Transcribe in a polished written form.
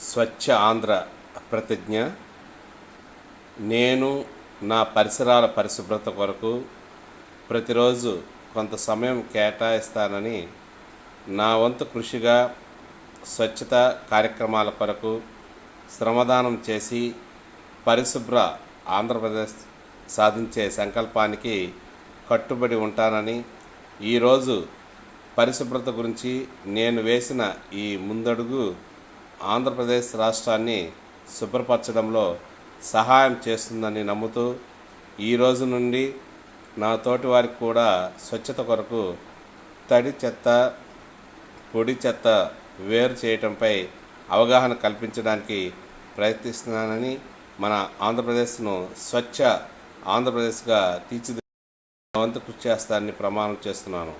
స్వచ్ఛ ఆంధ్ర ప్రతిజ్ఞ. నేను నా పరిసరాల పరిశుభ్రత కొరకు ప్రతిరోజు కొంత సమయం కేటాయిస్తానని నా వంతు కృషిగా స్వచ్ఛత కార్యక్రమాల కొరకు శ్రమదానం చేసి పరిశుభ్ర ఆంధ్రప్రదేశ్ సాధించే సంకల్పానికి కట్టుబడి ఉంటానని, ఈరోజు పరిశుభ్రత గురించి నేను వేసిన ఈ ముందడుగు ఆంధ్రప్రదేశ్ రాష్ట్రాన్ని శుభ్రపరచడంలో సహాయం చేస్తుందని నమ్ముతూ, ఈరోజు నుండి నా తోటి వారికి కూడా స్వచ్ఛత కొరకు తడి చెత్త, పొడి చెత్త వేరు చేయటంపై అవగాహన కల్పించడానికి ప్రయత్నిస్తున్నానని, మన ఆంధ్రప్రదేశ్ను స్వచ్ఛ ఆంధ్రప్రదేశ్గా తీర్చిదిద్దే వంతు కృషి చేస్తానని ప్రమాణం చేస్తున్నాను.